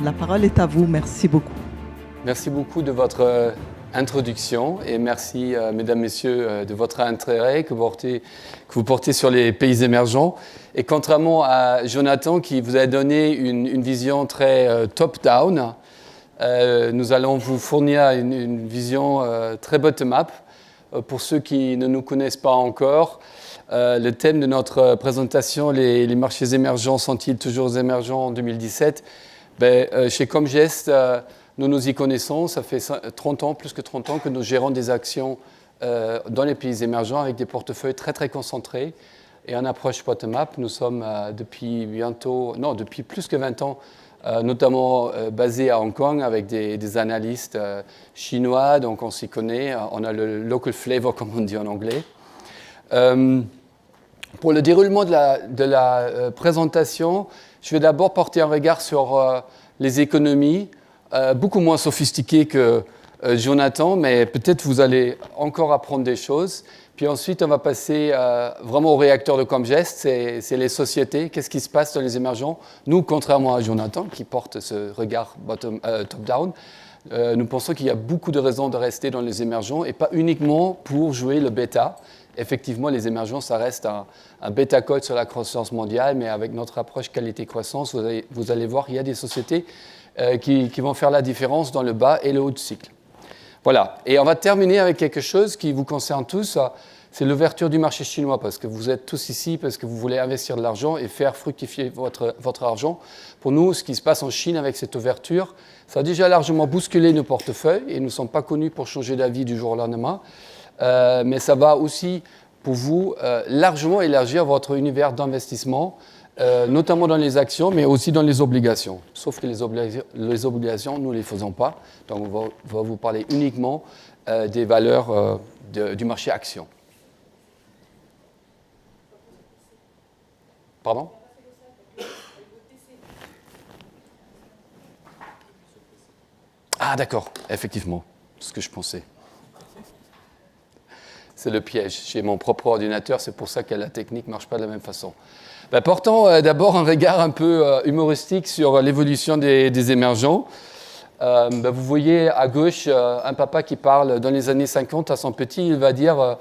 la parole est à vous. Merci beaucoup. Merci beaucoup de votre introduction et merci, mesdames, messieurs, de votre intérêt que vous portez sur les pays émergents. Et contrairement à Jonathan qui vous a donné une vision très top-down, nous allons vous fournir une vision très bottom-up. Pour ceux qui ne nous connaissent pas encore, le thème de notre présentation, les marchés émergents sont-ils toujours émergents en 2017 ? Chez Comgest, nous y connaissons. Ça fait 30 ans, plus que 30 ans que nous gérons des actions dans les pays émergents avec des portefeuilles très très concentrés et en approche bottom-up. Nous sommes depuis plus que 20 ans, notamment basés à Hong Kong avec des analystes chinois, donc on s'y connaît. On a le local flavor, comme on dit en anglais. Pour le déroulement de la présentation, je vais d'abord porter un regard sur les économies, beaucoup moins sophistiquées que Jonathan, mais peut-être vous allez encore apprendre des choses. Puis ensuite, on va passer vraiment au réacteur de Comgest, c'est les sociétés, qu'est-ce qui se passe dans les émergents. Nous, contrairement à Jonathan, qui porte ce regard top-down, nous pensons qu'il y a beaucoup de raisons de rester dans les émergents et pas uniquement pour jouer le bêta. Effectivement, les émergents, ça reste un bêta-code sur la croissance mondiale, mais avec notre approche qualité-croissance, vous allez voir qu'il y a des sociétés qui vont faire la différence dans le bas et le haut de cycle. Voilà. Et on va terminer avec quelque chose qui vous concerne tous, c'est l'ouverture du marché chinois, parce que vous êtes tous ici, parce que vous voulez investir de l'argent et faire fructifier votre argent. Pour nous, ce qui se passe en Chine avec cette ouverture, ça a déjà largement bousculé nos portefeuilles et nous ne sommes pas connus pour changer d'avis du jour au lendemain. Mais ça va aussi, pour vous, largement élargir votre univers d'investissement, notamment dans les actions, mais aussi dans les obligations. Sauf que les obligations, nous ne les faisons pas. Donc, on va vous parler uniquement des valeurs du marché action. Pardon ? Ah, d'accord, effectivement, c'est ce que je pensais. C'est le piège. J'ai mon propre ordinateur, c'est pour ça que la technique ne marche pas de la même façon. Portons d'abord un regard un peu humoristique sur l'évolution des émergents. Vous voyez à gauche un papa qui parle dans les années 50 à son petit, il va dire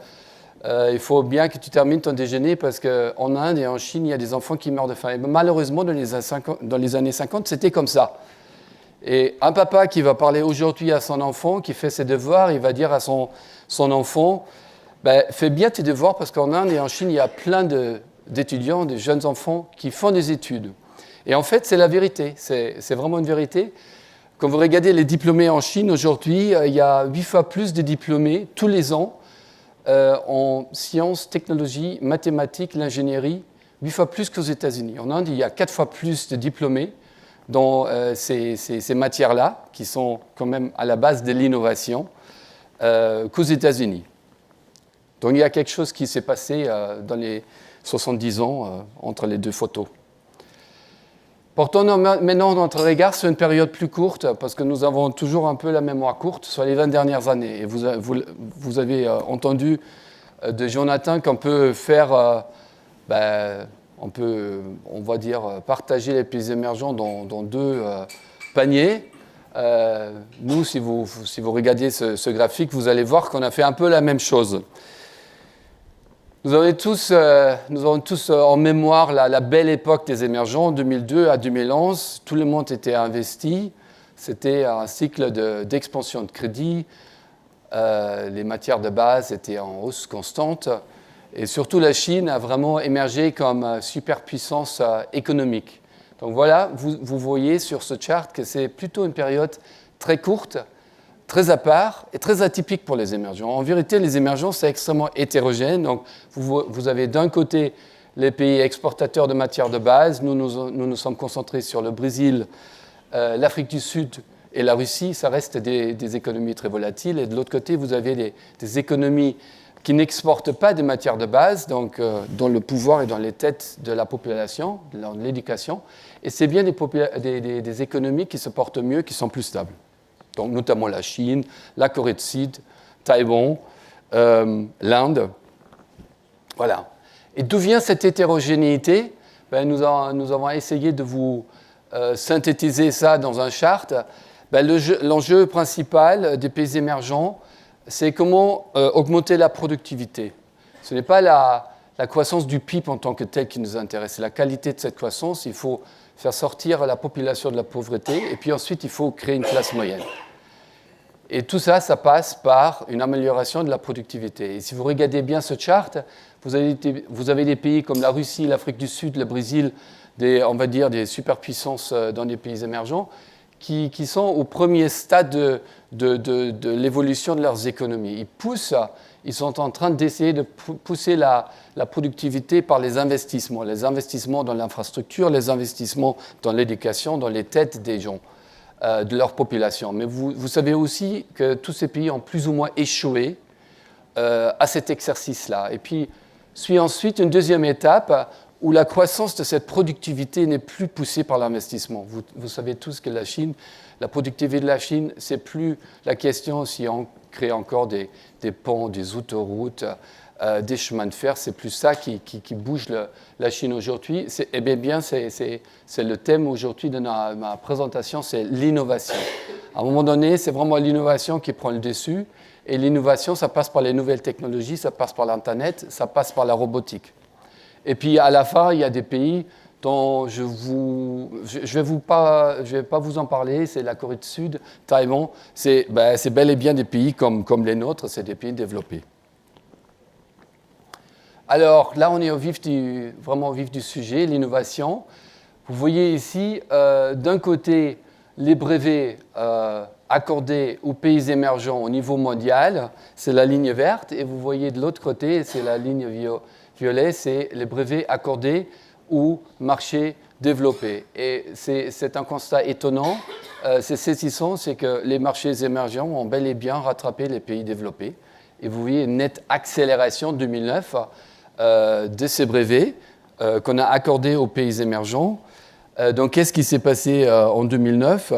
il faut bien que tu termines ton déjeuner parce qu'en Inde et en Chine, il y a des enfants qui meurent de faim. Et malheureusement, dans les années 50, c'était comme ça. Et un papa qui va parler aujourd'hui à son enfant, qui fait ses devoirs, il va dire à son enfant, fais bien tes devoirs parce qu'en Inde et en Chine, il y a plein d'étudiants, de jeunes enfants qui font des études. Et en fait, c'est la vérité, c'est vraiment une vérité. Quand vous regardez les diplômés en Chine aujourd'hui, il y a 8 fois plus de diplômés tous les ans en sciences, technologies, mathématiques, l'ingénierie, 8 fois plus qu'aux États-Unis. En Inde, il y a 4 fois plus de diplômés dans ces matières-là, qui sont quand même à la base de l'innovation, qu'aux États-Unis. Donc il y a quelque chose qui s'est passé dans les 70 ans entre les deux photos. Portons maintenant notre regard sur une période plus courte, parce que nous avons toujours un peu la mémoire courte, sur les 20 dernières années. Et vous avez entendu de Jonathan qu'on peut faire, on va dire, partager les pays émergents dans deux paniers. Nous, si vous regardez ce graphique, vous allez voir qu'on a fait un peu la même chose. Nous avons tous en mémoire la belle époque des émergents, 2002 à 2011. Tout le monde était investi. C'était un cycle d'expansion de crédit. Les matières de base étaient en hausse constante. Et surtout, la Chine a vraiment émergé comme superpuissance économique. Donc voilà, vous voyez sur ce chart que c'est plutôt une période très courte, très à part et très atypique pour les émergents. En vérité, les émergents, c'est extrêmement hétérogène. Donc, vous avez d'un côté les pays exportateurs de matières de base. Nous sommes concentrés sur le Brésil, l'Afrique du Sud et la Russie. Ça reste des économies très volatiles. Et de l'autre côté, vous avez des économies qui n'exportent pas des matières de base, donc dans le pouvoir et dans les têtes de la population, dans l'éducation. Et c'est bien des économies qui se portent mieux, qui sont plus stables. Donc, notamment la Chine, la Corée du Sud, Taïwan, l'Inde. Voilà. Et d'où vient cette hétérogénéité ? Nous avons essayé de vous synthétiser ça dans un chart, l'enjeu principal des pays émergents, c'est comment augmenter la productivité. Ce n'est pas la croissance du PIB en tant que tel qui nous intéresse, c'est la qualité de cette croissance. Il faut faire sortir la population de la pauvreté et puis ensuite il faut créer une classe moyenne. Et tout ça, ça passe par une amélioration de la productivité. Et si vous regardez bien ce chart, vous avez des pays comme la Russie, l'Afrique du Sud, le Brésil, on va dire des superpuissances dans des pays émergents, qui sont au premier stade de l'évolution de leurs économies. Ils sont en train d'essayer de pousser la productivité par les investissements dans l'infrastructure, les investissements dans l'éducation, dans les têtes des gens, de leur population. Mais vous savez aussi que tous ces pays ont plus ou moins échoué à cet exercice-là. Et puis, suit ensuite une deuxième étape où la croissance de cette productivité n'est plus poussée par l'investissement. Vous savez tous que la productivité de la Chine, c'est plus la question si on crée encore des ponts, des autoroutes, des chemins de fer, c'est plus ça qui bouge la Chine aujourd'hui. C'est le thème aujourd'hui de ma présentation, c'est l'innovation. À un moment donné, c'est vraiment l'innovation qui prend le dessus, et l'innovation, ça passe par les nouvelles technologies, ça passe par l'Internet, ça passe par la robotique. Et puis à la fin, il y a des pays dont je vais pas vous en parler, c'est la Corée du Sud, Taïwan, c'est bel et bien des pays comme les nôtres, c'est des pays développés. Alors là, on est vraiment au vif du sujet, l'innovation. Vous voyez ici, d'un côté, les brevets accordés aux pays émergents au niveau mondial, c'est la ligne verte, et vous voyez de l'autre côté, c'est la ligne violet, c'est les brevets accordés aux marchés développés. Et c'est un constat étonnant, c'est saisissant, c'est que les marchés émergents ont bel et bien rattrapé les pays développés. Et vous voyez une nette accélération en 2009 de ces brevets qu'on a accordés aux pays émergents. Donc, qu'est-ce qui s'est passé en 2009 ?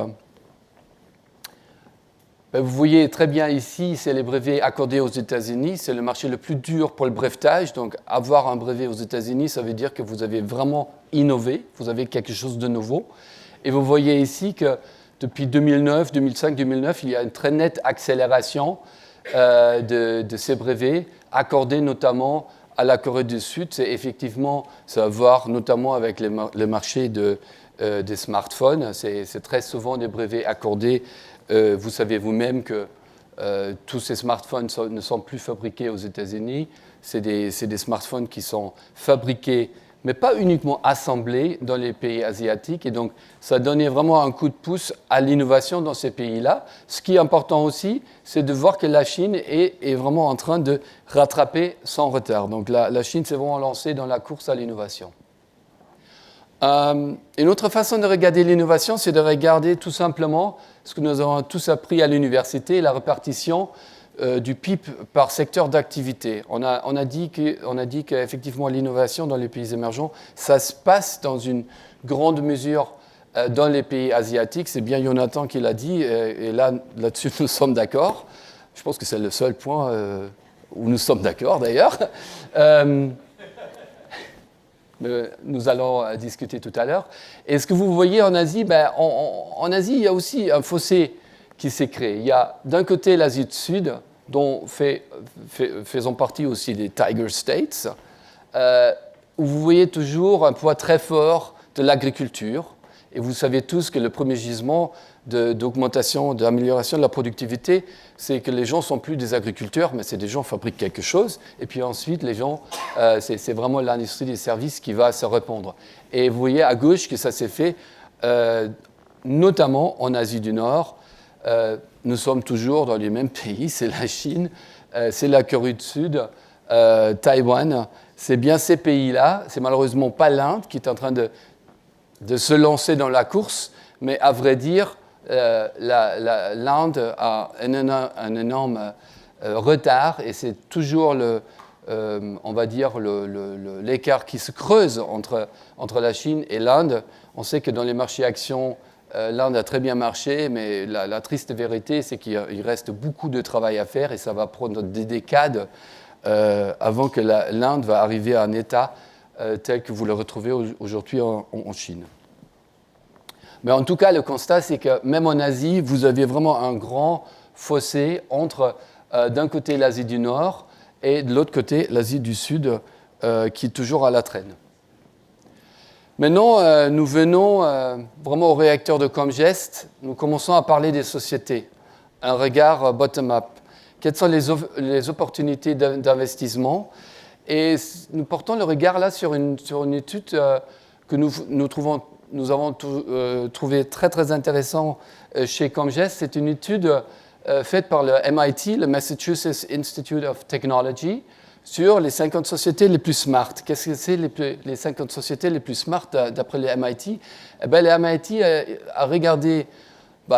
Vous voyez très bien ici, c'est les brevets accordés aux États-Unis. C'est le marché le plus dur pour le brevetage. Donc, avoir un brevet aux États-Unis, ça veut dire que vous avez vraiment innové, vous avez quelque chose de nouveau. Et vous voyez ici que depuis 2009, 2005, 2009, il y a une très nette accélération de ces brevets accordés notamment à la Corée du Sud. C'est effectivement, ça a à voir notamment avec le marché des smartphones. C'est très souvent des brevets accordés. Vous savez vous-même que tous ces smartphones ne sont plus fabriqués aux États-Unis. C'est des smartphones qui sont fabriqués, mais pas uniquement assemblés dans les pays asiatiques. Et donc, ça a donné vraiment un coup de pouce à l'innovation dans ces pays-là. Ce qui est important aussi, c'est de voir que la Chine est vraiment en train de rattraper son retard. Donc, la Chine s'est vraiment lancée dans la course à l'innovation. Une autre façon de regarder l'innovation, c'est de regarder tout simplement ce que nous avons tous appris à l'université, la répartition du PIB par secteur d'activité. On a dit qu'effectivement l'innovation dans les pays émergents, ça se passe dans une grande mesure dans les pays asiatiques. C'est bien Jonathan qui l'a dit, et là-dessus nous sommes d'accord. Je pense que c'est le seul point où nous sommes d'accord d'ailleurs. Nous allons discuter tout à l'heure. Et ce que vous voyez en Asie, en Asie, il y a aussi un fossé qui s'est créé. Il y a d'un côté l'Asie du Sud, dont faisant partie aussi des Tiger States, où vous voyez toujours un poids très fort de l'agriculture. Et vous savez tous que le premier gisement d'augmentation, d'amélioration de la productivité, c'est que les gens ne sont plus des agriculteurs, mais c'est des gens qui fabriquent quelque chose. Et puis ensuite, les gens, c'est vraiment l'industrie des services qui va se répandre. Et vous voyez à gauche que ça s'est fait, notamment en Asie du Nord. Nous sommes toujours dans les mêmes pays, c'est la Chine, c'est la Corée du Sud, Taïwan. C'est bien ces pays-là, c'est malheureusement pas l'Inde qui est en train de se lancer dans la course, mais à vrai dire, l'Inde a un énorme retard et c'est toujours on va dire l'écart qui se creuse entre la Chine et l'Inde. On sait que dans les marchés actions, l'Inde a très bien marché, mais la triste vérité, c'est qu'il reste beaucoup de travail à faire et ça va prendre des décades avant que l'Inde va arriver à un état tel que vous le retrouvez aujourd'hui en Chine. Mais en tout cas, le constat, c'est que même en Asie, vous avez vraiment un grand fossé entre, d'un côté, l'Asie du Nord et de l'autre côté, l'Asie du Sud, qui est toujours à la traîne. Maintenant, nous venons vraiment au réacteur de Comgest. Nous commençons à parler des sociétés, un regard bottom-up. Quelles sont les opportunités d'investissement? Et nous portons le regard là sur une étude que nous avons trouvé très, très intéressant chez Comgest. C'est une étude faite par le MIT, le Massachusetts Institute of Technology, sur les 50 sociétés les plus smart. Qu'est-ce que c'est les 50 sociétés les plus smart d'après le MIT? Eh bien, le MIT a regardé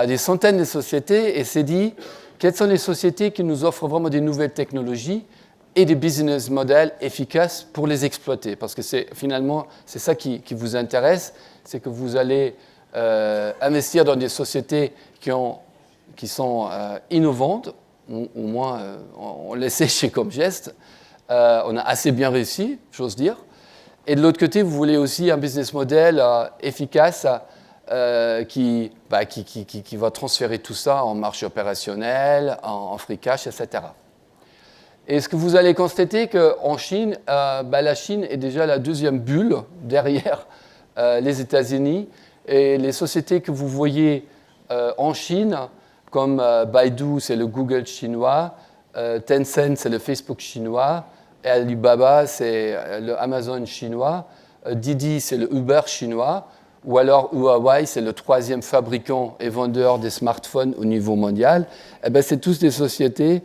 des centaines de sociétés et s'est dit quelles sont les sociétés qui nous offrent vraiment des nouvelles technologies et des business models efficaces pour les exploiter. Parce que finalement, c'est ça qui vous intéresse, c'est que vous allez investir dans des sociétés qui sont innovantes, au moins on l'essaie chez Comgest. On a assez bien réussi, j'ose dire. Et de l'autre côté, vous voulez aussi un business model efficace qui va transférer tout ça en marché opérationnel, en free cash, etc. Et ce que vous allez constater qu'en Chine, la Chine est déjà la deuxième bulle derrière les États-Unis. Et les sociétés que vous voyez en Chine, comme Baidu, c'est le Google chinois, Tencent, c'est le Facebook chinois, et Alibaba, c'est le Amazon chinois, Didi, c'est le Uber chinois, ou alors Huawei, c'est le troisième fabricant et vendeur des smartphones au niveau mondial. Eh bien, c'est tous des sociétés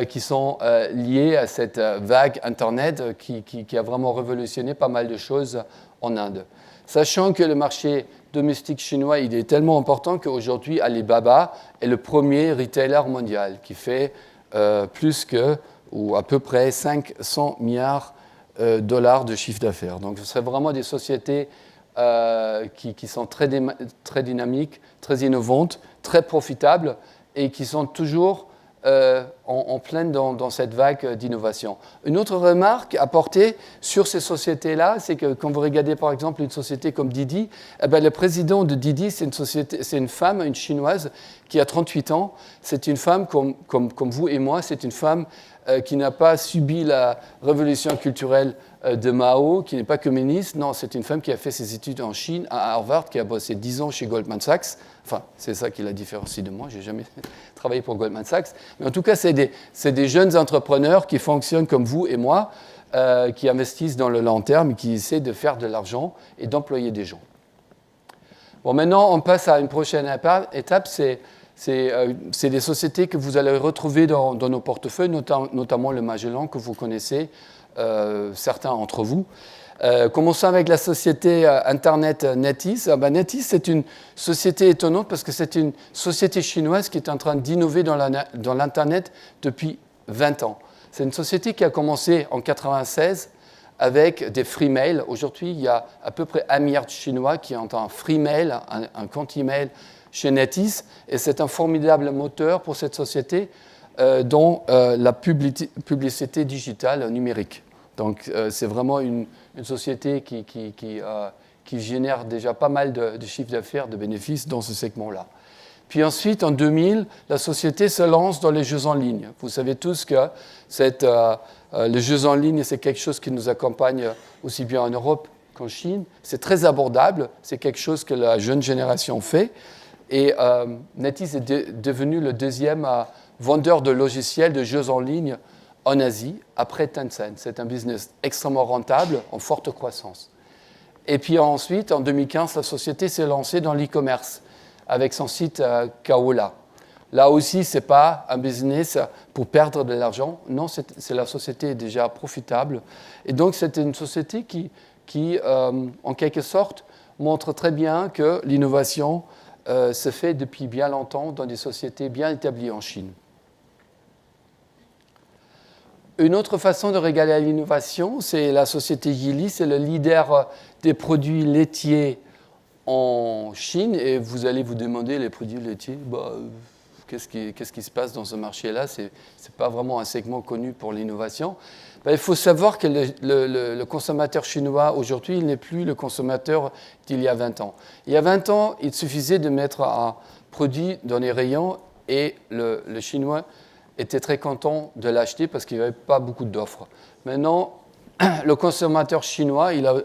qui sont liées à cette vague Internet qui a vraiment révolutionné pas mal de choses en Inde. Sachant que le marché domestique chinois il est tellement important qu'aujourd'hui, Alibaba est le premier retailer mondial qui fait plus que, ou à peu près 500 milliards de dollars de chiffre d'affaires. Donc, c'est vraiment des sociétés qui sont très dynamiques, très innovantes, très profitables et qui sont toujours en pleine dans cette vague d'innovation. Une autre remarque à porter sur ces sociétés-là, c'est que quand vous regardez par exemple une société comme Didi, le président de Didi, c'est une femme, une chinoise, qui a 38 ans. C'est une femme comme vous et moi, c'est une femme qui n'a pas subi la révolution culturelle de Mao, qui n'est pas communiste. Non, c'est une femme qui a fait ses études en Chine, à Harvard, qui a bossé 10 ans chez Goldman Sachs. Enfin, c'est ça qui la différencie de moi. Je n'ai jamais travaillé pour Goldman Sachs. Mais en tout cas, c'est des jeunes entrepreneurs qui fonctionnent comme vous et moi, qui investissent dans le long terme et qui essaient de faire de l'argent et d'employer des gens. Bon, maintenant, on passe à une prochaine étape. C'est des sociétés que vous allez retrouver dans nos portefeuilles, notamment le Magellan que vous connaissez, certains d'entre vous. Commençons avec la société Internet NetEase. NetEase, c'est une société étonnante parce que c'est une société chinoise qui est en train d'innover dans l'Internet depuis 20 ans. C'est une société qui a commencé en 1996 avec des free mail. Aujourd'hui, il y a à peu près 1 milliard de Chinois qui ont un free mail, un compte email chez NetEase. Et c'est un formidable moteur pour cette société dans la publicité digitale numérique. Donc, c'est vraiment une société qui génère déjà pas mal de chiffres d'affaires, de bénéfices dans ce segment-là. Puis ensuite, en 2000, la société se lance dans les jeux en ligne. Vous savez tous que les jeux en ligne, c'est quelque chose qui nous accompagne aussi bien en Europe qu'en Chine. C'est très abordable, c'est quelque chose que la jeune génération fait. Et NetEase est devenu le deuxième vendeur de logiciels de jeux en ligne en Asie, après Tencent. C'est un business extrêmement rentable, en forte croissance. Et puis ensuite, en 2015, la société s'est lancée dans l'e-commerce avec son site Kaola. Là aussi, ce n'est pas un business pour perdre de l'argent. Non, la société est déjà profitable. Et donc, c'est une société qui en quelque sorte, montre très bien que l'innovation se fait depuis bien longtemps dans des sociétés bien établies en Chine. Une autre façon de regarder l'innovation, c'est la société Yili, c'est le leader des produits laitiers en Chine. Et vous allez vous demander, les produits laitiers, qu'est-ce qui se passe dans ce marché-là? Ce n'est pas vraiment un segment connu pour l'innovation. Il faut savoir que le consommateur chinois, aujourd'hui, il n'est plus le consommateur d'il y a 20 ans. Il y a 20 ans, il suffisait de mettre un produit dans les rayons et le Chinois était très content de l'acheter parce qu'il n'y avait pas beaucoup d'offres. Maintenant, le consommateur chinois, il a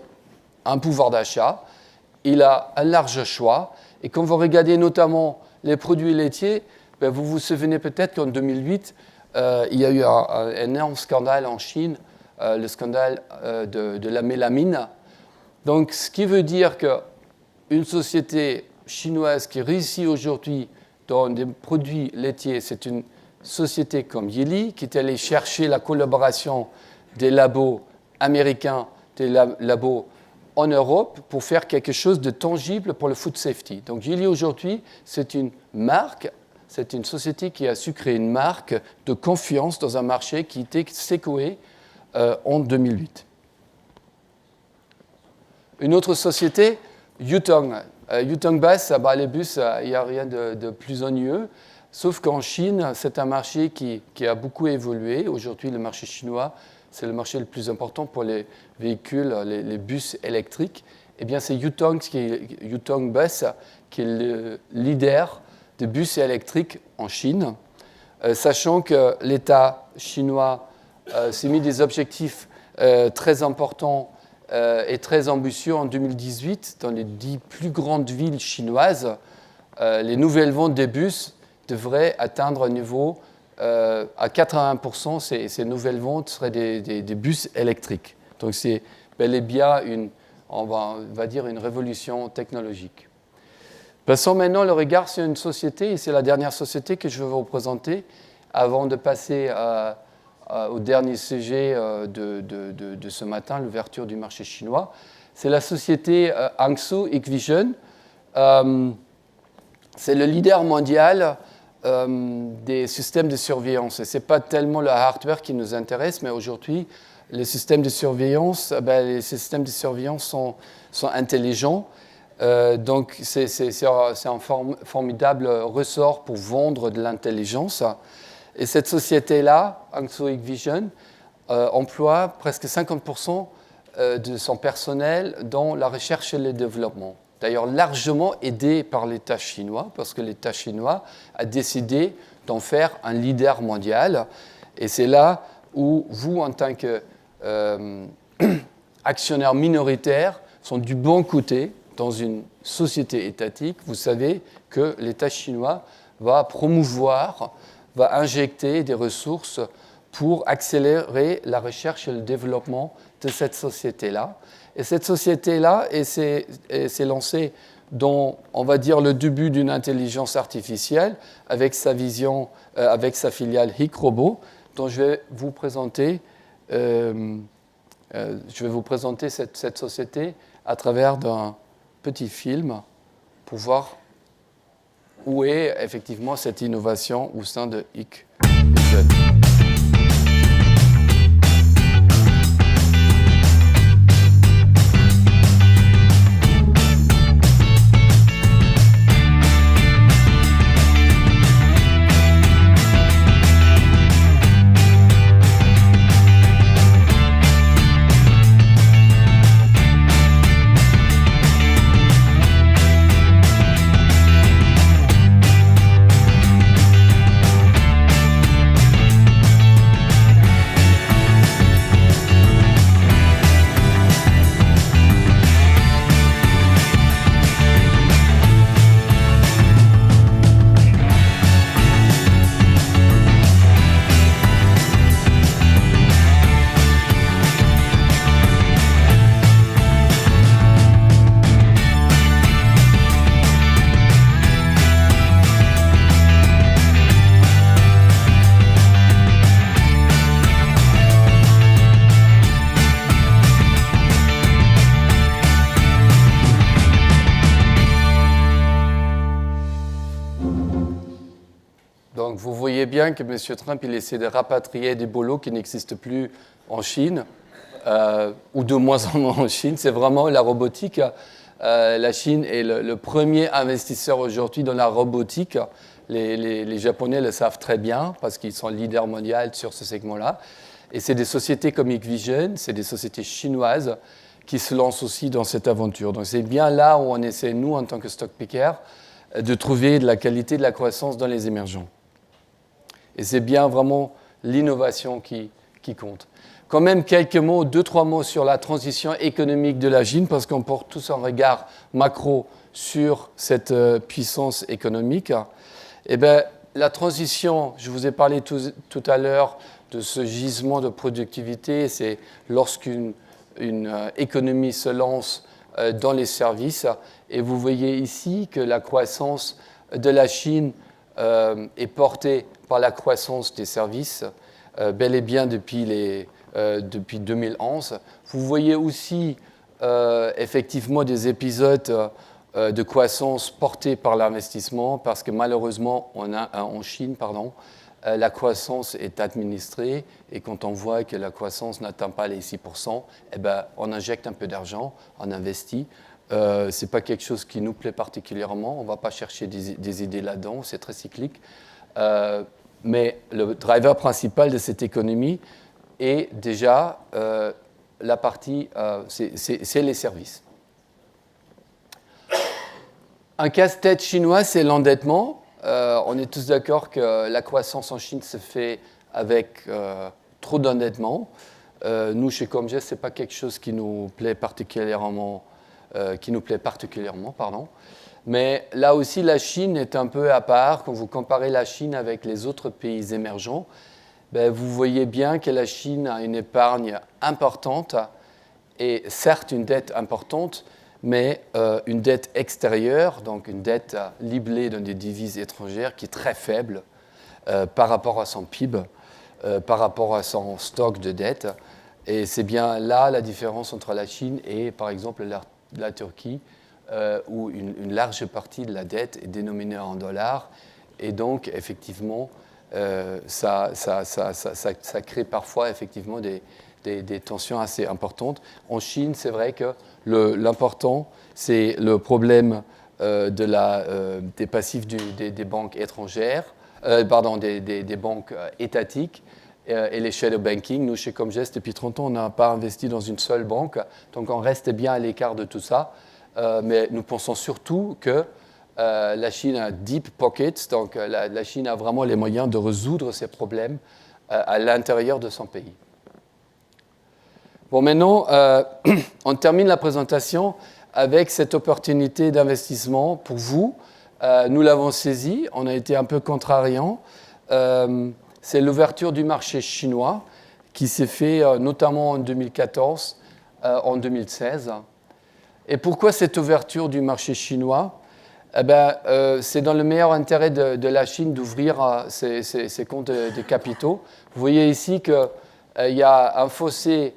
un pouvoir d'achat, il a un large choix. Et quand vous regardez notamment les produits laitiers, vous vous souvenez peut-être qu'en 2008, il y a eu un énorme scandale en Chine, le scandale de la mélamine. Donc, ce qui veut dire qu'une société chinoise qui réussit aujourd'hui dans des produits laitiers, c'est une société comme Yili, qui est allée chercher la collaboration des labos américains, des labos en Europe, pour faire quelque chose de tangible pour le food safety. Donc Yili aujourd'hui, c'est une marque, c'est une société qui a su créer une marque de confiance dans un marché qui était secoué en 2008. Une autre société, Yutong. Yutong Bus, les bus, il n'y a rien de plus ennuyeux. Sauf qu'en Chine, c'est un marché qui a beaucoup évolué. Aujourd'hui, le marché chinois, c'est le marché le plus important pour les véhicules, les bus électriques. Eh bien, c'est Yutong Bus qui est le leader des bus électriques en Chine, sachant que l'État chinois s'est mis des objectifs très importants et très ambitieux en 2018 dans les 10 plus grandes villes chinoises. Les nouvelles ventes des bus devraient atteindre un niveau à 80%, ces nouvelles ventes seraient des bus électriques. Donc c'est bel et bien on va dire une révolution technologique. Passons maintenant le regard sur une société, et c'est la dernière société que je vais vous présenter avant de passer au dernier sujet de ce matin, l'ouverture du marché chinois. C'est la société Hangzhou Hikvision. C'est le leader mondial des systèmes de surveillance. Ce n'est pas tellement le hardware qui nous intéresse, mais aujourd'hui, les systèmes de surveillance, sont intelligents. Donc, c'est un formidable ressort pour vendre de l'intelligence. Et cette société-là, Hangzhou Hikvision, emploie presque 50% de son personnel dans la recherche et le développement. D'ailleurs, largement aidé par l'État chinois, parce que l'État chinois a décidé d'en faire un leader mondial. Et c'est là où vous, en tant qu'actionnaire minoritaire, sont du bon côté dans une société étatique. Vous savez que l'État chinois va promouvoir, va injecter des ressources pour accélérer la recherche et le développement de cette société-là. Et cette société-là s'est lancée dans, on va dire, le début d'une intelligence artificielle avec sa vision, avec sa filiale HikRobot, dont je vais vous présenter cette société à travers d'un petit film pour voir où est effectivement cette innovation au sein de Hikvision. Donc vous voyez bien que M. Trump il essaie de rapatrier des boulots qui n'existent plus en Chine, ou de moins en moins en Chine. C'est vraiment la robotique. La Chine est le premier investisseur aujourd'hui dans la robotique. Les Japonais le savent très bien parce qu'ils sont leaders mondiaux sur ce segment-là. Et c'est des sociétés comme Hikvision, c'est des sociétés chinoises qui se lancent aussi dans cette aventure. Donc c'est bien là où on essaie, nous, en tant que stock picker, de trouver de la qualité, de la croissance dans les émergents. Et c'est bien vraiment l'innovation qui compte. Quand même quelques mots, 2-3 mots sur la transition économique de la Chine, parce qu'on porte tous un regard macro sur cette puissance économique. Eh bien, la transition, je vous ai parlé tout à l'heure de ce gisement de productivité, c'est lorsqu'une économie se lance dans les services. Et vous voyez ici que la croissance de la Chine est portée par la croissance des services, bel et bien depuis 2011. Vous voyez aussi effectivement des épisodes de croissance portés par l'investissement, parce que malheureusement, en Chine, la croissance est administrée, et quand on voit que la croissance n'atteint pas les 6%, eh ben, on injecte un peu d'argent, on investit. Ce n'est pas quelque chose qui nous plaît particulièrement, on ne va pas chercher des idées là-dedans, c'est très cyclique. Mais le driver principal de cette économie est déjà la partie, c'est les services. Un casse-tête chinois, c'est l'endettement. On est tous d'accord que la croissance en Chine se fait avec trop d'endettement. Nous, chez Comgest, ce n'est pas quelque chose qui nous plaît particulièrement. Mais là aussi, la Chine est un peu à part. Quand vous comparez la Chine avec les autres pays émergents, ben, vous voyez bien que la Chine a une épargne importante et certes une dette importante, mais une dette extérieure, donc une dette libellée dans des devises étrangères qui est très faible par rapport à son PIB, par rapport à son stock de dette. Et c'est bien là la différence entre la Chine et, par exemple, la Turquie, où une large partie de la dette est dénominée en dollars. Et donc, effectivement, ça crée parfois effectivement des tensions assez importantes. En Chine, c'est vrai que l'important, c'est le problème des passifs des banques étrangères, des banques étatiques et les shadow banking. Nous, chez Comgest, depuis 30 ans, on n'a pas investi dans une seule banque, donc on reste bien à l'écart de tout ça. Mais nous pensons surtout que la Chine a deep pockets, donc la Chine a vraiment les moyens de résoudre ces problèmes à l'intérieur de son pays. Bon, maintenant, on termine la présentation avec cette opportunité d'investissement pour vous. Nous l'avons saisie, on a été un peu contrariants. C'est l'ouverture du marché chinois qui s'est fait notamment en 2014, en 2016. Et pourquoi cette ouverture du marché chinois ? Eh ben, c'est dans le meilleur intérêt de la Chine d'ouvrir ses comptes de capitaux. Vous voyez ici qu'il y a un fossé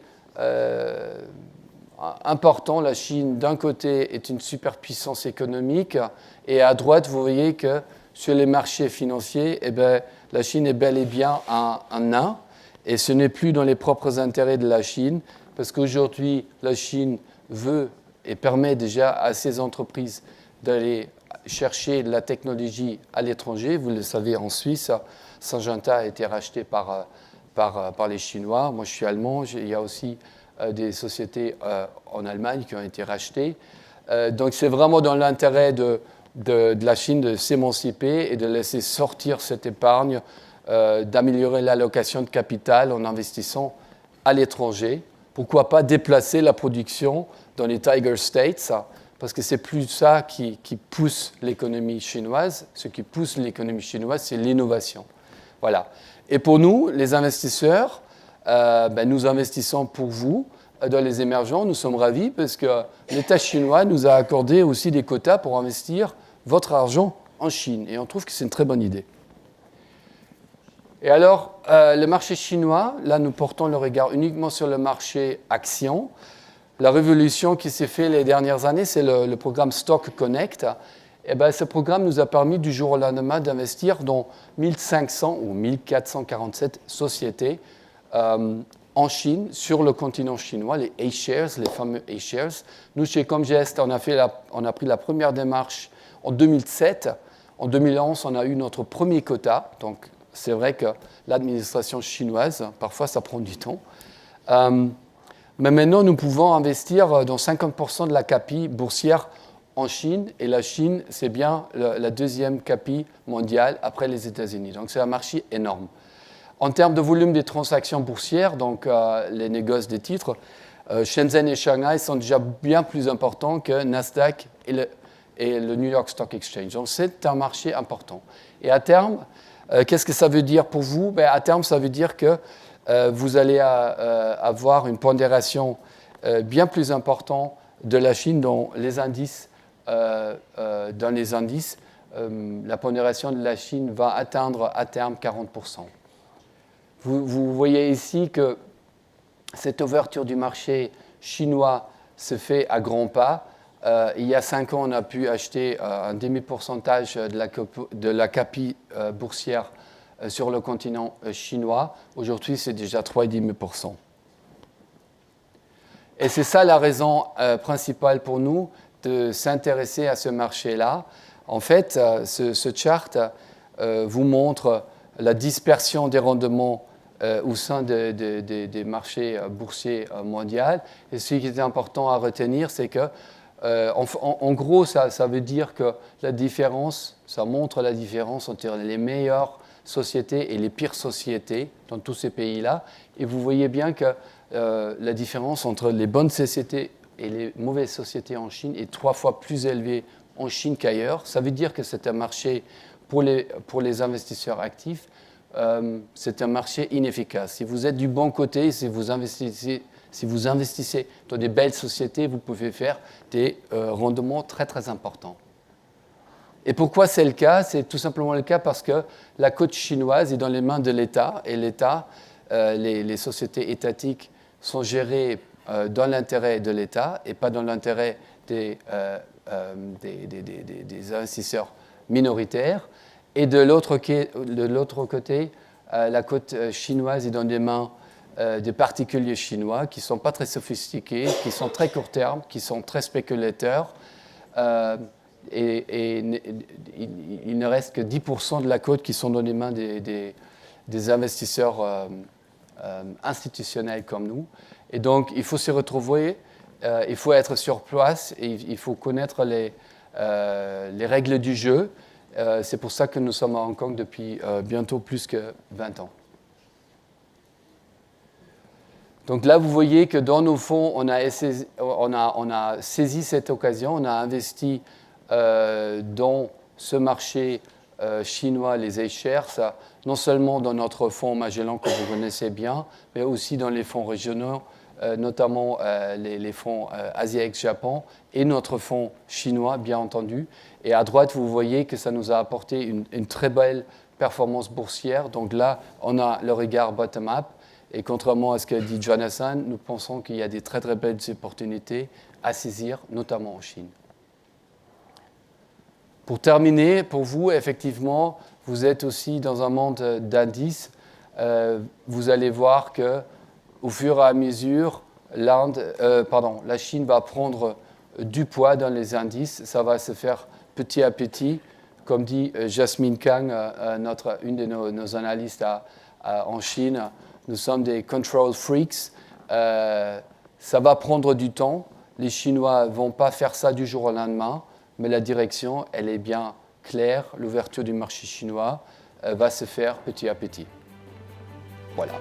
important. La Chine, d'un côté, est une superpuissance économique, et à droite, vous voyez que sur les marchés financiers, eh ben, la Chine est bel et bien un nain, et ce n'est plus dans les propres intérêts de la Chine, parce qu'aujourd'hui, la Chine veut et permet déjà à ses entreprises d'aller chercher de la technologie à l'étranger. Vous le savez, en Suisse, Syngenta a été racheté par les Chinois. Moi, je suis allemand. Il y a aussi des sociétés en Allemagne qui ont été rachetées. Donc, c'est vraiment dans l'intérêt de la Chine de s'émanciper et de laisser sortir cette épargne, d'améliorer l'allocation de capital en investissant à l'étranger. Pourquoi pas déplacer la production dans les Tiger States, parce que c'est plus ça qui pousse l'économie chinoise. Ce qui pousse l'économie chinoise, c'est l'innovation. Voilà. Et pour nous, les investisseurs, nous investissons pour vous dans les émergents. Nous sommes ravis parce que l'État chinois nous a accordé aussi des quotas pour investir votre argent en Chine. Et on trouve que c'est une très bonne idée. Et alors, le marché chinois, là, nous portons le regard uniquement sur le marché action. La révolution qui s'est faite les dernières années, c'est le programme Stock Connect. Et ben, ce programme nous a permis du jour au lendemain d'investir dans 1500 ou 1447 sociétés en Chine, sur le continent chinois, les A-shares, les fameux A-shares. Nous, chez Comgest, on a pris la première démarche en 2007. En 2011, on a eu notre premier quota. Donc, c'est vrai que l'administration chinoise, parfois, ça prend du temps. Mais maintenant, nous pouvons investir dans 50% de la CAPI boursière en Chine. Et la Chine, c'est bien la deuxième CAPI mondiale après les États-Unis. Donc, c'est un marché énorme. En termes de volume des transactions boursières, donc les négoces des titres, Shenzhen et Shanghai sont déjà bien plus importants que Nasdaq et le New York Stock Exchange. Donc, c'est un marché important. Et à terme, qu'est-ce que ça veut dire pour vous? À terme, ça veut dire que vous allez avoir une pondération bien plus importante de la Chine dans les indices. La pondération de la Chine va atteindre à terme 40%. Vous voyez ici que cette ouverture du marché chinois se fait à grands pas. Il y a 5 ans, on a pu acheter un demi-pourcentage de la CAPI boursière sur le continent chinois. Aujourd'hui, c'est déjà 3,5%. Et c'est ça la raison principale pour nous de s'intéresser à ce marché-là. En fait, ce chart vous montre la dispersion des rendements au sein des marchés boursiers mondiaux. Et ce qui est important à retenir, c'est que, en gros, ça veut dire que la différence, ça montre la différence entre les meilleures sociétés et les pires sociétés dans tous ces pays-là. Et vous voyez bien que la différence entre les bonnes sociétés et les mauvaises sociétés en Chine est 3 fois plus élevée en Chine qu'ailleurs. Ça veut dire que c'est un marché pour les investisseurs actifs. C'est un marché inefficace. Si vous êtes du bon côté, si vous investissez dans des belles sociétés, vous pouvez faire des rendements très très importants. Et pourquoi c'est le cas? C'est tout simplement le cas parce que la côte chinoise est dans les mains de l'État. Et l'État, les sociétés étatiques sont gérées dans l'intérêt de l'État et pas dans l'intérêt des investisseurs minoritaires. Et de l'autre côté, la côte chinoise est dans les mains des particuliers chinois qui ne sont pas très sophistiqués, qui sont très court terme, qui sont très spéculateurs. Et il ne reste que 10% de la côte qui sont dans les mains des investisseurs institutionnels comme nous. Et donc, il faut s'y retrouver, il faut être sur place, et il faut connaître les règles du jeu. C'est pour ça que nous sommes à Hong Kong depuis bientôt plus que 20 ans. Donc là, vous voyez que dans nos fonds, on a saisi cette occasion, on a investi dans ce marché chinois, les A-shares, non seulement dans notre fonds Magellan que vous connaissez bien, mais aussi dans les fonds régionaux, notamment les fonds Asia-Ex-Japon et notre fonds chinois, bien entendu. Et à droite, vous voyez que ça nous a apporté une très belle performance boursière. Donc là, on a le regard bottom-up. Et contrairement à ce qu'a dit Jonathan, nous pensons qu'il y a des très très belles opportunités à saisir, notamment en Chine. Pour terminer, pour vous, effectivement, vous êtes aussi dans un monde d'indices. Vous allez voir qu'au fur et à mesure, la Chine va prendre du poids dans les indices. Ça va se faire petit à petit. Comme dit Jasmine Kang, une de nos analystes en Chine, nous sommes des control freaks. Ça va prendre du temps. Les Chinois ne vont pas faire ça du jour au lendemain. Mais la direction, elle est bien claire. L'ouverture du marché chinois va se faire petit à petit. Voilà.